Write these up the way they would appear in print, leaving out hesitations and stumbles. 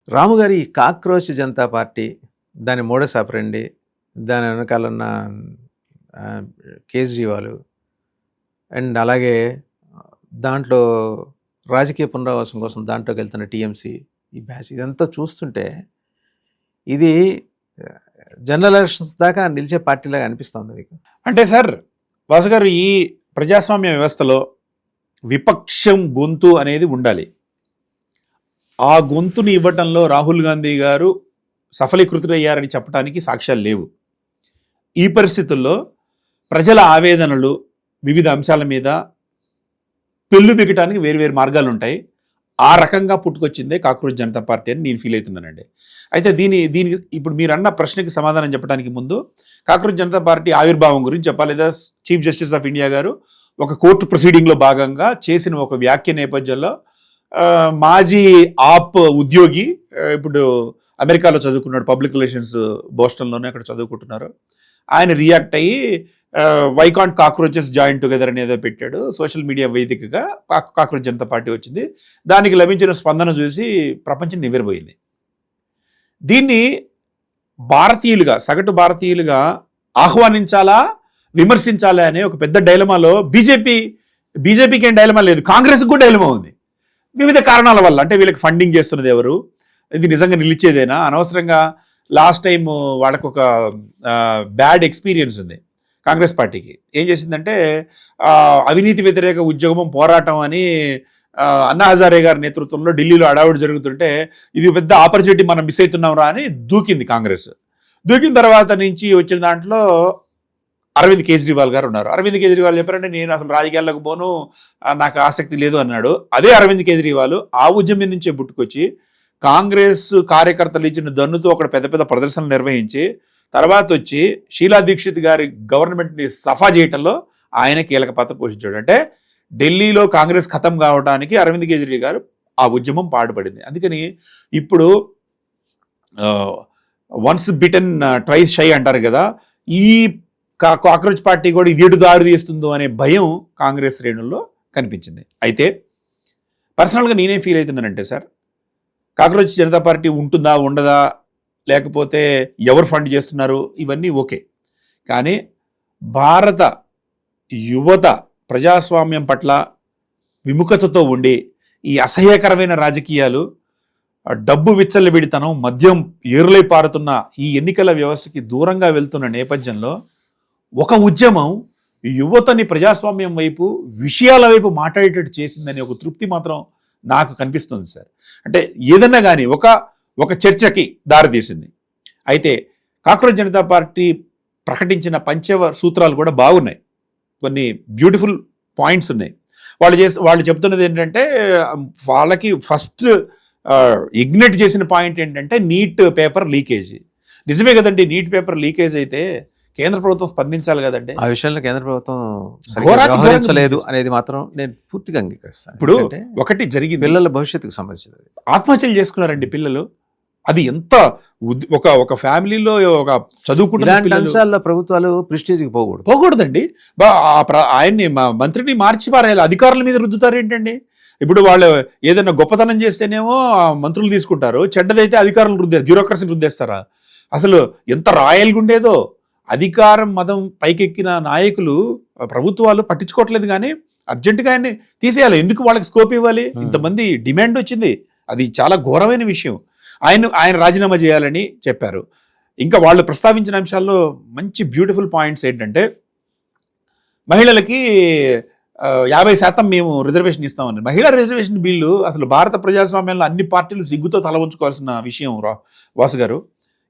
రాము గారి ఈ cockroach Janata party, దాని మోడస్ ఆపరండి, దాని వెనకాల ఉన్న కేజ్రీవాల్ అండ్ అలాగే దాంట్లో రాజకీయ పునరావాసం కోసం దాంట్లోకి వెళ్తున్న టీఎంసీ, ఈ బ్యాచ్ ఇదంతా చూస్తుంటే ఇది జనరల్ ఎలక్షన్స్ దాకా నిలిచే పార్టీలాగా అనిపిస్తుంది మీకు? అంటే సార్ వాసు గారు, ఈ ప్రజాస్వామ్య వ్యవస్థలో విపక్షం గొంతు అనేది ఉండాలి. ఆ గొంతుని ఇవ్వటంలో రాహుల్ గాంధీ గారు సఫలీకృతులయ్యారని చెప్పడానికి సాక్ష్యాలు లేవు. ఈ పరిస్థితుల్లో ప్రజల ఆవేదనలు వివిధ అంశాల మీద పెళ్ళు బిగటానికి వేరు మార్గాలు ఉంటాయి. ఆ రకంగా పుట్టుకొచ్చిందే కాక్రోచ్ జనతా పార్టీ అని నేను ఫీల్ అవుతున్నానండి. అయితే దీనికి ఇప్పుడు మీరు అన్న ప్రశ్నకి సమాధానం చెప్పడానికి ముందు కాక్రోచ్ జనతా పార్టీ ఆవిర్భావం గురించి చెప్పాలి. లేదా చీఫ్ జస్టిస్ ఆఫ్ ఇండియా గారు ఒక కోర్టు ప్రొసీడింగ్లో భాగంగా చేసిన ఒక వ్యాఖ్య నేపథ్యంలో మాజీ ఆప్ ఉద్యోగి, ఇప్పుడు అమెరికాలో చదువుకున్నాడు, పబ్లిక్ రిలేషన్స్ బోస్టన్లోనే అక్కడ చదువుకుంటున్నారు, ఆయన రియాక్ట్ అయ్యి why can't cockroaches join together అని ఏదో పెట్టాడు. సోషల్ మీడియా వేదికగా కాక్రోచ్ జనతా పార్టీ వచ్చింది. దానికి లభించిన స్పందన చూసి ప్రపంచం నివ్వెరబోయింది. దీన్ని భారతీయులుగా, సగటు భారతీయులుగా ఆహ్వానించాలా విమర్శించాలా అనే ఒక పెద్ద డైలమాలో బీజేపీకి ఏం డైలమా లేదు, కాంగ్రెస్కి కూడా డైలమా ఉంది. వివిధ కారణాల వల్ల. అంటే వీళ్ళకి ఫండింగ్ చేస్తున్నది ఎవరు, ఇది నిజంగా నిలిచేదేనా, అనవసరంగా లాస్ట్ టైం వాళ్ళకు ఒక బ్యాడ్ ఎక్స్పీరియన్స్ ఉంది కాంగ్రెస్ పార్టీకి. ఏం చేసిందంటే అవినీతి వ్యతిరేక ఉద్యమం పోరాటం అని అన్నా హజారే గారి నేతృత్వంలో ఢిల్లీలో అడావుడి జరుగుతుంటే ఇది పెద్ద ఆపర్చునిటీ మనం మిస్ అవుతున్నాం రా అని దూకింది కాంగ్రెస్. దూకిన తర్వాత నుంచి వచ్చిన దాంట్లో అరవింద్ కేజ్రీవాల్ గారు ఉన్నారు. అరవింద్ కేజ్రీవాల్ చెప్పారంటే నేను అసలు రాజకీయాల్లోకి పోను, నాకు ఆసక్తి లేదు అన్నాడు. అదే అరవింద్ కేజ్రీవాల్ ఆ ఉద్యమం నుంచే పుట్టుకొచ్చి కాంగ్రెస్ కార్యకర్తలు ఇచ్చిన దన్నుతో అక్కడ పెద్ద పెద్ద ప్రదర్శనలు నిర్వహించి తర్వాత వచ్చి షీలా దీక్షిత్ గారి గవర్నమెంట్ని సఫా చేయటంలో ఆయన కీలక పాత్ర పోషించాడు. అంటే ఢిల్లీలో కాంగ్రెస్ ఖతం కావడానికి అరవింద్ కేజ్రీవాల్ గారు ఆ ఉద్యమం పాటుపడింది. అందుకని ఇప్పుడు వన్స్ బిటన్ ట్వైస్ షై అంటారు కదా, ఈ కాక్రోచ్ పార్టీ కూడా ఇది ఎటు దారి తీస్తుందో అనే భయం కాంగ్రెస్ శ్రేణుల్లో కనిపించింది. అయితే పర్సనల్గా నేనేం ఫీల్ అవుతున్నానంటే సార్, కాక్రోచ్ జనతా పార్టీ ఉంటుందా ఉండదా, లేకపోతే ఎవరు ఫండ్ చేస్తున్నారు, ఇవన్నీ ఓకే. కానీ భారత యువత ప్రజాస్వామ్యం పట్ల విముఖతతో ఉండి ఈ అసహ్యకరమైన రాజకీయాలు, డబ్బు విచ్చలవిడితనం, మద్యం ఏరులై పారుతున్న ఈ ఎన్నికల వ్యవస్థకి దూరంగా వెళ్తున్న నేపథ్యంలో ఒక ఉద్యమం యువతని ప్రజాస్వామ్యం వైపు, విషయాల వైపు మాట్లాడేటట్టు చేసిందనే ఒక తృప్తి మాత్రం నాకు కనిపిస్తుంది సార్. అంటే ఏదన్నా కానీ ఒక చర్చకి దారితీసింది. అయితే కాక్రోచ్ జనతా పార్టీ ప్రకటించిన సూత్రాలు కూడా బాగున్నాయి, కొన్ని బ్యూటిఫుల్ పాయింట్స్ ఉన్నాయి. వాళ్ళు చెప్తున్నది ఏంటంటే, వాళ్ళకి ఫస్ట్ ఇగ్నైట్ చేసిన పాయింట్ ఏంటంటే నీట్ పేపర్ లీకేజ్. నిజమే కదండి, నీట్ పేపర్ లీకేజ్ అయితే కేంద్ర ప్రభుత్వం స్పందించాలి కదండి. ఆ విషయంలో కేంద్ర ప్రభుత్వం వ్యవహరించలేదు అనేది మాత్రం నేను పూర్తిగా అంగీకరిస్తాను. ఇప్పుడు ఒకటి జరిగింది, పిల్లల భవిష్యత్తుకు సంబంధించింది. ఆత్మహత్యలు చేసుకున్నారండి పిల్లలు. అది ఎంత ఒక ఫ్యామిలీలో ఒక చదువుకున్న అంశాల్లో ప్రభుత్వాలు ప్రెస్టీజ్కి పోకూడదండి. ఆయన్ని మంత్రిని మార్చి పారేయాలి, అధికారుల మీద రుద్దుతారు ఏంటండి. ఇప్పుడు వాళ్ళు ఏదైనా గొప్పతనం చేస్తేనేమో మంత్రులు తీసుకుంటారు, చెడ్డదైతే అధికారులు బ్యూరోక్రసీని రుద్దేస్తారా? అసలు ఎంత రాయల్గా ఉండేదో. అధికారం మదం పైకెక్కిన నాయకులు, ప్రభుత్వాలు పట్టించుకోవట్లేదు, కానీ అర్జెంటుగా ఆయన్ని తీసేయాలి. ఎందుకు వాళ్ళకి స్కోప్ ఇవ్వాలి? ఇంతమంది డిమాండ్ వచ్చింది, అది చాలా ఘోరమైన విషయం. ఆయన రాజీనామా చేయాలని చెప్పారు. ఇంకా వాళ్ళు ప్రస్తావించిన అంశాల్లో మంచి బ్యూటిఫుల్ పాయింట్స్ ఏంటంటే, మహిళలకి 50% మేము రిజర్వేషన్ ఇస్తామని. మహిళా రిజర్వేషన్ బిల్లు అసలు భారత ప్రజాస్వామ్యంలో అన్ని పార్టీలు సిగ్గుతో తల వంచుకోవాల్సిన విషయం. వాసు గారు,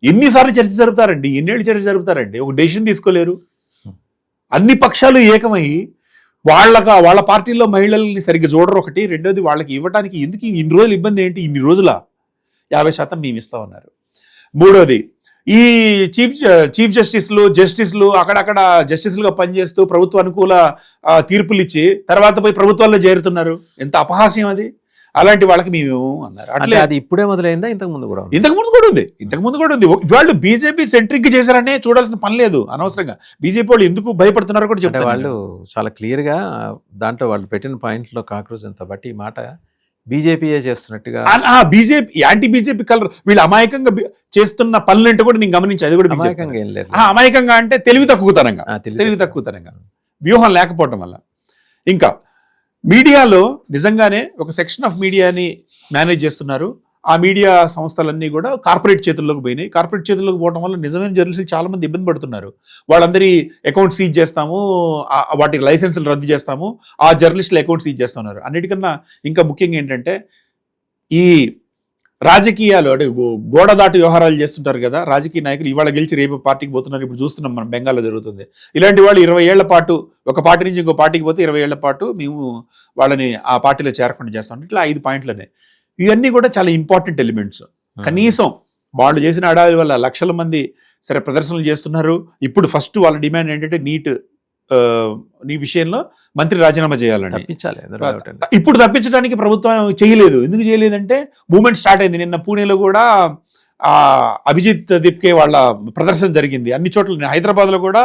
ఎన్నిసార్లు చర్చ జరుపుతారండి, ఎన్నేళ్ళు చర్చ జరుపుతారండి, ఒక డెసిషన్ తీసుకోలేరు. అన్ని పక్షాలు ఏకమై వాళ్ళ పార్టీలో మహిళల్ని సరిగ్గా చూడరు. ఒకటి, రెండోది వాళ్ళకి ఇవ్వడానికి ఎందుకు ఇన్ని రోజులు ఇబ్బంది ఏంటి, ఇన్ని రోజుల 50% మేము ఇస్తామన్నారు. మూడోది, ఈ చీఫ్ జస్టిస్లు అక్కడక్కడ జస్టిస్లుగా పనిచేస్తూ ప్రభుత్వ అనుకూల తీర్పులు ఇచ్చి తర్వాత పోయి ప్రభుత్వాల్లో చేరుతున్నారు. ఎంత అపహాస్యం అది. అలాంటి వాళ్ళకి మేము అన్నారు. అట్లే అది ఇప్పుడే మొదలైందా? ఇంతకు ముందు కూడా ఉంది. వాళ్ళు బీజేపీ సెంట్రిక్ చేశారనే చూడాల్సిన పని లేదు. అనవసరంగా బీజేపీ వాళ్ళు ఎందుకు భయపడుతున్నారో కూడా చెప్తారు. వాళ్ళు చాలా క్లియర్గా దాంట్లో వాళ్ళు పెట్టిన పాయింట్లో కాక్రోచ్ జనతా పార్టీ ఈ మాట బీజేపీయే చేస్తున్నట్టుగా. బీజేపీ యాంటీ బీజేపీ కలర్ వీళ్ళు అమాయకంగా చేస్తున్న పనులంటే కూడా నేను గమనించి అది కూడా అమాయకంగా ఏం లేదు. అమాయకంగా అంటే తెలివి తక్కువతనంగా వ్యూహం లేకపోవటం వల్ల. ఇంకా మీడియాలో నిజంగానే ఒక సెక్షన్ ఆఫ్ మీడియాని మేనేజ్ చేస్తున్నారు. ఆ మీడియా సంస్థలన్నీ కూడా కార్పొరేట్ చేతుల్లోకి పోయినాయి. కార్పొరేట్ చేతుల్లోకి పోవడం వల్ల నిజమైన జర్నలిస్టులు చాలా మంది ఇబ్బంది పడుతున్నారు. వాళ్ళందరి అకౌంట్ సీజ్ చేస్తాము, వాటికి లైసెన్సులు రద్దు చేస్తాము, ఆ జర్నలిస్టుల అకౌంట్ సీజ్ చేస్తున్నారు. అన్నిటికన్నా ఇంకా ముఖ్యంగా ఏంటంటే ఈ రాజకీయాలు అంటే గోడదాటు వ్యవహారాలు చేస్తుంటారు కదా రాజకీయ నాయకులు. ఇవాళ గెలిచి రేపు పార్టీకి పోతున్నారు. ఇప్పుడు చూస్తున్నాం మనం బెంగాల్లో జరుగుతుంది. ఇలాంటి వాళ్ళు 20 ఏళ్ల పాటు ఒక పార్టీ నుంచి ఇంకో పార్టీకి పోతే 20 ఏళ్ల పాటు మేము వాళ్ళని ఆ పార్టీలో చేరకుండా చేస్తాం. ఇట్లా 5 పాయింట్లనే. ఇవన్నీ కూడా చాలా ఇంపార్టెంట్ ఎలిమెంట్స్. కనీసం వాళ్ళు చేసిన అడావి వల్ల లక్షల మంది సరే ప్రదర్శనలు చేస్తున్నారు. ఇప్పుడు ఫస్ట్ వాళ్ళ డిమాండ్ ఏంటంటే నీ విషయంలో మంత్రి రాజీనామా చేయాలని. ఇప్పుడు తప్పించడానికి ప్రభుత్వం చేయలేదు. ఎందుకు చేయలేదంటే మూవ్మెంట్ స్టార్ట్ అయింది. నిన్న పూణేలో కూడా అభిజిత్ దీప్కే వాళ్ళ ప్రదర్శన జరిగింది. అన్ని చోట్ల హైదరాబాద్లో కూడా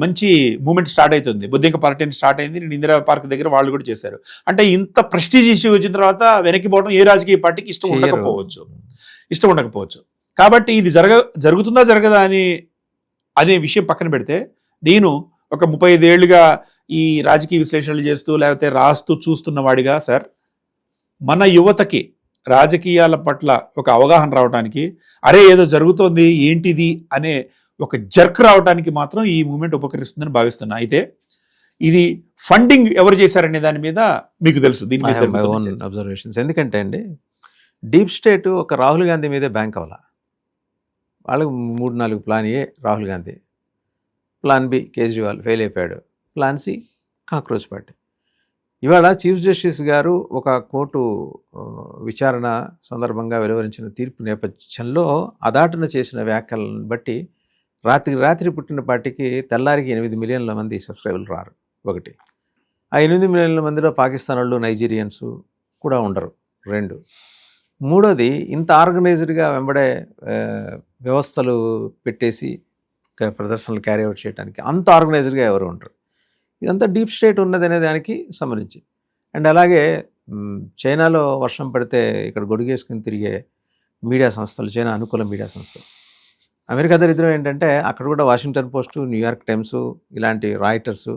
మంచి మూమెంట్ స్టార్ట్ అవుతుంది. బుద్ధింక పార్టీ స్టార్ట్ అయింది. నేను ఇందిరా పార్క్ దగ్గర వాళ్ళు కూడా చేశారు. అంటే ఇంత ప్రెస్టీజ్ ఇష్యూ వచ్చిన తర్వాత వెనక్కి పోవడం ఏ రాజకీయ పార్టీకి ఇష్టం ఉండకపోవచ్చు. కాబట్టి ఇది జరుగుతుందా జరగదా అనే విషయం పక్కన పెడితే, నేను ఒక 35 ఏళ్లుగా ఈ రాజకీయ విశ్లేషణలు చేస్తూ లేకపోతే రాస్తూ చూస్తున్న వాడిగా సార్, మన యువతకి రాజకీయాల పట్ల ఒక అవగాహన రావడానికి, అరే ఏదో జరుగుతోంది ఏంటిది అనే ఒక జర్క్ రావడానికి మాత్రం ఈ మూమెంట్ ఉపకరిస్తుందని భావిస్తున్నా. అయితే ఇది ఫండింగ్ ఎవరు చేశారనే దాని మీద మీకు తెలుసు. దీని మీద అబ్జర్వేషన్స్. ఎందుకంటే అండి, డీప్ స్టేట్ ఒక రాహుల్ గాంధీ మీదే బ్యాంక్ అవ్వాల. వాళ్ళకి 3-4 plan A Rahul Gandhi, plan B Kejriwal fail అయిపోయాడు, ప్లాన్ సి కాక్రోచ్ పార్టీ. ఇవాళ చీఫ్ జస్టిస్ గారు ఒక కోర్టు విచారణ సందర్భంగా వెలువరించిన తీర్పు నేపథ్యంలో అదాటున చేసిన వ్యాఖ్యలను బట్టి రాత్రి పుట్టిన పార్టీకి తెల్లారికి 8 మిలియన్ల మంది సబ్స్క్రైబర్లు రారు. ఒకటి, ఆ 8 మిలియన్ల మందిలో పాకిస్తాన్ వాళ్ళు, నైజీరియన్స్ కూడా ఉండరు. 2, మూడోది, ఇంత ఆర్గనైజ్డ్గా వెంబడే వ్యవస్థలు పెట్టేసి ప్రదర్శనలు క్యారీ అవుట్ చేయడానికి అంత ఆర్గనైజ్డ్గా ఎవరు ఉండరు. ఇదంతా డీప్ స్టేట్ ఉన్నది అనే దానికి సంబంధించి. అండ్ అలాగే చైనాలో వర్షం పడితే ఇక్కడ గొడుగేసుకుని తిరిగే మీడియా సంస్థలు, చైనా అనుకూల మీడియా సంస్థలు. అమెరికా దరిద్రం ఏంటంటే అక్కడ కూడా వాషింగ్టన్ పోస్టు, న్యూయార్క్ టైమ్స్ ఇలాంటి రాయిటర్స్,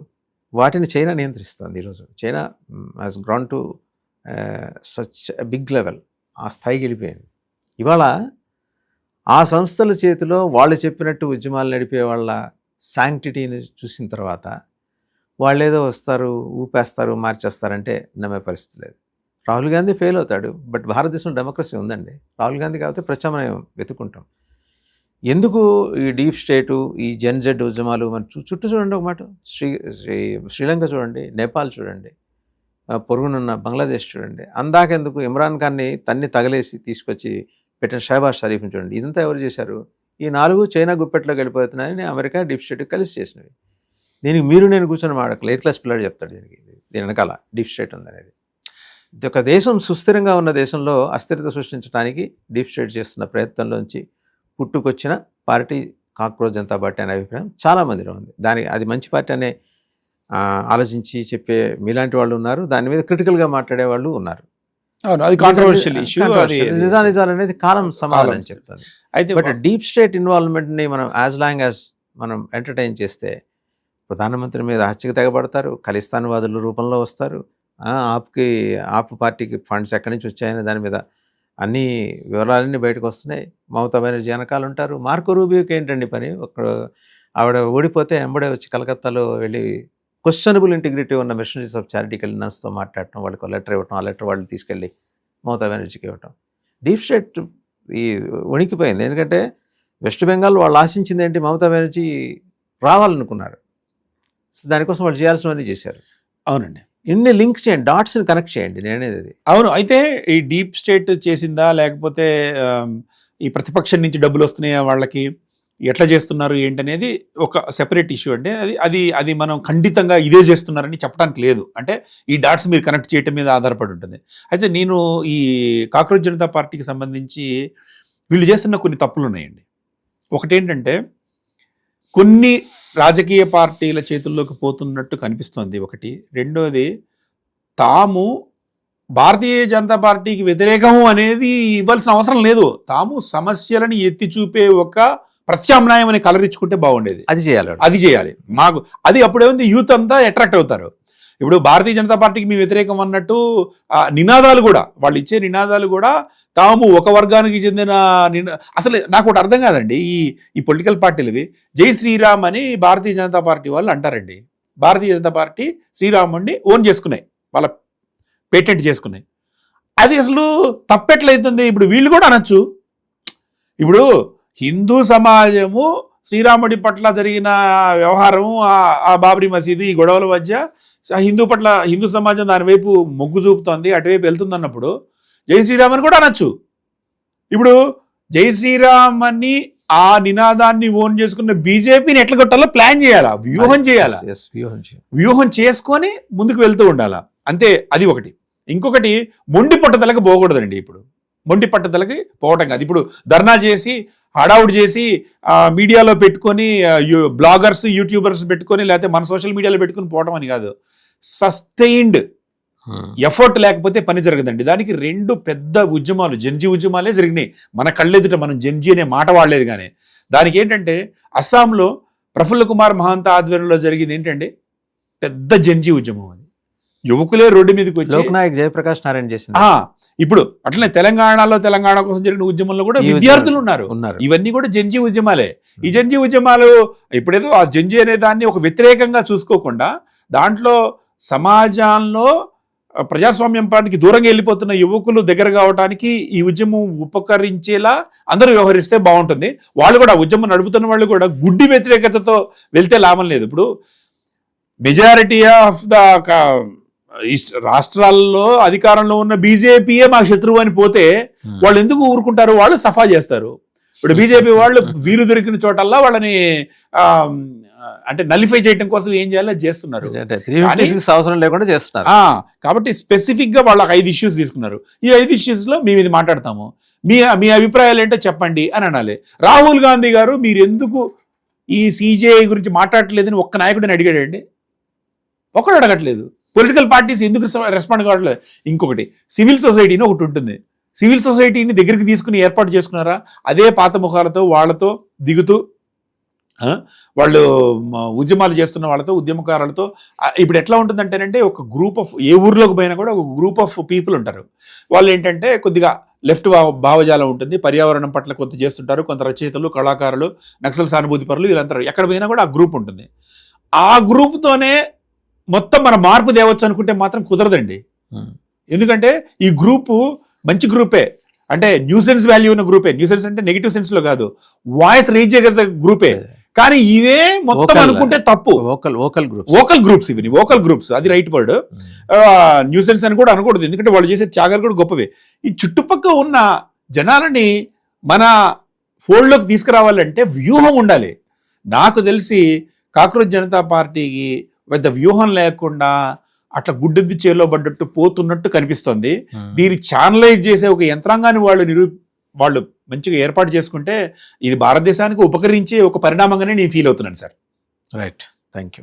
వాటిని చైనా నియంత్రిస్తుంది. ఈరోజు China has గ్రాన్ to such big level, ఆ స్థాయికి వెళ్ళిపోయింది. ఇవాళ ఆ సంస్థల చేతిలో వాళ్ళు చెప్పినట్టు ఉద్యమాలు నడిపే వాళ్ళ శాంక్టిటీని చూసిన తర్వాత వాళ్ళేదో వస్తారు, ఊపేస్తారు, మార్చేస్తారంటే నమ్మే పరిస్థితి లేదు. రాహుల్ గాంధీ ఫెయిల్ అవుతాడు, బట్ భారతదేశంలో డెమోక్రసీ ఉందండి. రాహుల్ గాంధీ కాబట్టి ప్రత్యామ్నాయం వెతుక్కుంటాం. ఎందుకు ఈ డీప్ స్టేటు, ఈ జెడ్ ఉద్యమాలు మన చుట్టూ చూడండి. ఒక మాట, శ్రీలంక చూడండి, నేపాల్ చూడండి, పొరుగునున్న బంగ్లాదేశ్ చూడండి. అందాకెందుకు ఇమ్రాన్ ఖాన్ని తగలేసి తీసుకొచ్చి పెట్టిన షహబాజ్ షరీఫ్ని చూడండి. ఇదంతా ఎవరు చేశారు? ఈ 4 చైనా గుప్పెట్లోకి వెళ్ళిపోతున్నాయని అమెరికా డీప్ స్టేట్ కలిసి చేసినవి. దీనికి నేను కూర్చొని మాడకలు 8th క్లాస్ పిల్లాడు చెప్తాడు. దీని వెనకాల డీప్ స్టేట్ ఉందనేది. ఇది ఒక దేశం సుస్థిరంగా ఉన్న దేశంలో అస్థిరత సృష్టించడానికి డీప్ స్టేట్ చేస్తున్న ప్రయత్నంలోంచి పుట్టుకొచ్చిన పార్టీ కాక్రోచ్ జనతా పార్టీ అనే అభిప్రాయం చాలామందిలో ఉంది. అది మంచి పార్టీ అనే ఆలోచించి చెప్పే మీలాంటి వాళ్ళు ఉన్నారు, దాని మీద క్రిటికల్గా మాట్లాడే వాళ్ళు ఉన్నారు. అది కాంట్రవర్షియల్ ఇష్యూ. నిజాలు అనేది కాలం సమాధానం చెప్తుంది. అయితే బట్ డీప్ స్టేట్ ఇన్వాల్వ్మెంట్ని మనం యాజ్ లాంగ్ యాజ్ మనం ఎంటర్టైన్ చేస్తే ప్రధానమంత్రి మీద హత్యకు తెగబడతారు, ఖలిస్తాన్ వాదుల రూపంలో వస్తారు, ఆపు పార్టీకి ఫండ్స్ ఎక్కడి నుంచి వచ్చాయనే దాని మీద అన్ని వివరాలన్నీ బయటకు వస్తున్నాయి. మమతా బెనర్జీ వెనకాల ఉంటారు. మార్కో రూబియోకి ఏంటండి పని? ఆవిడ ఓడిపోతే ఎంబడే వచ్చి కలకత్తాలో వెళ్ళి క్వశ్చనబుల్ ఇంటిగ్రిటీ ఉన్న మిషనరీస్ ఆఫ్ చారిటికల్ నర్స్తో మాట్లాడటం, వాళ్ళకి లెటర్ ఇవ్వటం, ఆ లెటర్ వాళ్ళు తీసుకెళ్ళి మమతా బెనర్జీకి ఇవ్వటం. డీప్ స్టేట్ వణికిపోయింది. ఎందుకంటే వెస్ట్ బెంగాల్ వాళ్ళు ఆశించింది ఏంటి? మమతా బెనర్జీ రావాలనుకున్నారు. దానికోసం వాళ్ళు చేయాల్సినవన్నీ చేశారు. అవునండి. ఇన్ని లింక్స్ చేయండి, డాట్స్ని కనెక్ట్ చేయండి. నేనేది అవును. అయితే ఈ డీప్ స్టేట్ చేసిందా, లేకపోతే ఈ ప్రతిపక్షం నుంచి డబ్బులు వస్తున్నాయా, వాళ్ళకి ఎట్లా చేస్తున్నారు ఏంటనేది ఒక సెపరేట్ ఇష్యూ అండి. అది మనం ఖండితంగా ఇదే చేస్తున్నారని చెప్పడానికి లేదు. అంటే ఈ డాట్స్ మీరు కనెక్ట్ చేయటం మీద ఆధారపడి ఉంటుంది. అయితే నేను ఈ కాక్రోచ్ జనతా పార్టీకి సంబంధించి వీళ్ళు చేస్తున్న కొన్ని తప్పులు ఉన్నాయండి. ఒకటేంటంటే కొన్ని రాజకీయ పార్టీల చేతుల్లోకి పోతున్నట్టు కనిపిస్తోంది ఒకటి. రెండోది, తాము భారతీయ జనతా పార్టీకి వ్యతిరేకము అనేది ఇవ్వాల్సిన అవసరం లేదు. తాము సమస్యలను ఎత్తి చూపే ఒక ప్రత్యామ్నాయం అని కలరించుకుంటే బాగుండేది. అది చేయాలి మాకు. అది అప్పుడేముంది, యూత్ అంతా అట్రాక్ట్ అవుతారు. ఇప్పుడు భారతీయ జనతా పార్టీకి మీ వ్యతిరేకం అన్నట్టు నినాదాలు కూడా, వాళ్ళు ఇచ్చే నినాదాలు కూడా తాము ఒక వర్గానికి చెందిన అసలు నాకు ఒకటి అర్థం కాదండి. ఈ పొలిటికల్ పార్టీలవి జై శ్రీరామ్ అని భారతీయ జనతా పార్టీ వాళ్ళు అంటారండి. భారతీయ జనతా పార్టీ శ్రీరాముడిని ఓన్ చేసుకున్నాయి, వాళ్ళ పేటెంట్ చేసుకున్నాయి. అది అసలు తప్పెట్లయితుంది. ఇప్పుడు వీళ్ళు కూడా అనొచ్చు. ఇప్పుడు హిందూ సమాజము శ్రీరాముడి పట్ల జరిగిన వ్యవహారం, ఆ బాబ్రీ మసీదు, ఈ గొడవల మధ్య హిందూ సమాజం దాని వైపు మొగ్గు చూపుతోంది, అటువైపు వెళ్తుంది అన్నప్పుడు జై శ్రీరామ్ అని కూడా అనొచ్చు. ఇప్పుడు జై శ్రీరామ్ అని ఆ నినాదాన్ని ఓన్ చేసుకున్న బీజేపీని ఎట్లా కొట్టాలో ప్లాన్ చేయాలా, వ్యూహం చేయాలా, వ్యూహం చేసుకొని ముందుకు వెళ్తూ ఉండాలా, అంతే. అది ఒకటి. ఇంకొకటి, మొండి పట్టుదలకు పోకూడదండి. ఇప్పుడు మొండి పట్టుదలకి పోవటం కాదు. ఇప్పుడు ధర్నా చేసి హడావుడి చేసి మీడియాలో పెట్టుకొని బ్లాగర్స్ యూట్యూబర్స్ పెట్టుకొని లేకపోతే మన సోషల్ మీడియాలో పెట్టుకుని పోవటం అని కాదు. సస్టైన్డ్ ఎఫర్ట్ లేకపోతే పని జరగదండి. దానికి 2 పెద్ద ఉద్యమాలు, జెన్జీ ఉద్యమాలే జరిగినాయి మన కళ్ళెదుట. మనం జెన్జీ అనే మాట వాడలేదు. కానీ దానికి ఏంటంటే అస్సాంలో ప్రఫుల్ల కుమార్ మహంతా ఆధ్వర్యంలో జరిగింది ఏంటంటే పెద్ద జెన్జీ ఉద్యమం. అది యువకులే రోడ్డు మీదకి వచ్చి లోక్నాయక్ జయప్రకాష్ నారాయణ చేసింది. ఇప్పుడు అట్లనే తెలంగాణ కోసం జరిగిన ఉద్యమంలో కూడా విద్యార్థులు ఉన్నారు. ఇవన్నీ కూడా జెన్జీ ఉద్యమాలే. ఈ జెన్జీ ఉద్యమాలు ఇప్పుడేదో ఆ జెన్జీ అనే దాన్ని ఒక వ్యతిరేకంగా చూసుకోకుండా దాంట్లో సమాజంలో ప్రజాస్వామ్యం పార్టీకి దూరంగా వెళ్ళిపోతున్న యువకులు దగ్గర కావడానికి ఈ ఉద్యమం ఉపకరించేలా అందరూ వ్యవహరిస్తే బాగుంటుంది. వాళ్ళు కూడా ఉద్యమం నడుపుతున్న వాళ్ళు కూడా గుడ్డి వ్యతిరేకతతో వెళ్తే లాభం లేదు. ఇప్పుడు మెజారిటీ ఆఫ్ ద రాష్ట్రాల్లో అధికారంలో ఉన్న బీజేపీయే మా శత్రువు అని పోతే వాళ్ళు ఎందుకు ఊరుకుంటారు? వాళ్ళు సఫా చేస్తారు. ఇప్పుడు బీజేపీ వాళ్ళు వీలు దొరికిన చోటల్లా వాళ్ళని అంటే నలిఫై చేయడం కోసం ఏం చేయాలో చేస్తున్నారు. అవసరం లేకుండా చేస్తున్నారు. కాబట్టి స్పెసిఫిక్ గా వాళ్ళకి 5 ఇష్యూస్ తీసుకున్నారు. ఈ 5 ఇష్యూస్ లో మేము ఇది మాట్లాడతాము, మీ అభిప్రాయాలు ఏంటో చెప్పండి అని అనాలి. రాహుల్ గాంధీ గారు మీరు ఎందుకు ఈ సిజేఐ గురించి మాట్లాడట్లేదని ఒక్క నాయకుడిని అడిగాడండి? ఒకడు అడగట్లేదు. పొలిటికల్ పార్టీస్ ఎందుకు రెస్పాండ్ కావట్లేదు? ఇంకొకటి, సివిల్ సొసైటీని ఒకటి ఉంటుంది. సివిల్ సొసైటీని దగ్గరికి తీసుకుని ఏర్పాటు చేసుకున్నారా? అదే పాత ముఖాలతో వాళ్ళతో దిగుతూ వాళ్ళు ఉద్యమాలు చేస్తున్న వాళ్ళతో, ఉద్యమకారులతో. ఇప్పుడు ఎట్లా ఉంటుందంటేనంటే ఒక గ్రూప్ ఆఫ్, ఏ ఊర్లోకి పోయినా కూడా ఒక గ్రూప్ ఆఫ్ పీపుల్ ఉంటారు. వాళ్ళు ఏంటంటే కొద్దిగా లెఫ్ట్ భావజాలం ఉంటుంది, పర్యావరణం పట్ల కొంత చేస్తుంటారు, కొంత రచయితలు, కళాకారులు, నక్సల్ సానుభూతి పరులు, వీళ్ళంతా ఎక్కడ పోయినా కూడా ఆ గ్రూప్ ఉంటుంది. ఆ గ్రూప్తోనే మొత్తం మన మార్పు తేవచ్చు అనుకుంటే మాత్రం కుదరదండి. ఎందుకంటే ఈ గ్రూపు మంచి గ్రూపే, అంటే న్యూసెన్స్ వాల్యూ ఉన్న గ్రూపే. న్యూసెన్స్ అంటే నెగిటివ్ సెన్స్ లో కాదు, వాయిస్ రేజ్ చేయగల గ్రూపే. కానీ ఇవే మొత్తం అనుకుంటే తప్పు. ఓకల్ గ్రూప్స్ ఇవి, ఓకల్ గ్రూప్స్, అది రైట్ వర్డ్. న్యూసెన్స్ అని కూడా అనకూడదు, ఎందుకంటే వాళ్ళు చేసే త్యాగాలు కూడా గొప్పవే. ఈ చుట్టుపక్కల ఉన్న జనాలని మన ఫోల్డ్లోకి తీసుకురావాలంటే వ్యూహం ఉండాలి. నాకు తెలిసి కాక్రోచ్ జనతా పార్టీకి పెద్ద వ్యూహం లేకుండా అట్లా గుడ్డెద్దు చేలో పడ్డట్టు పోతున్నట్టు కనిపిస్తుంది. దీన్ని ఛానలైజ్ చేసే ఒక యంత్రాంగాన్ని వాళ్ళు మంచిగా ఏర్పాటు చేసుకుంటే ఇది భారతదేశానికి ఉపకరించే ఒక పరిణామంగానే నేను ఫీల్ అవుతున్నాను సార్. Right, thank you.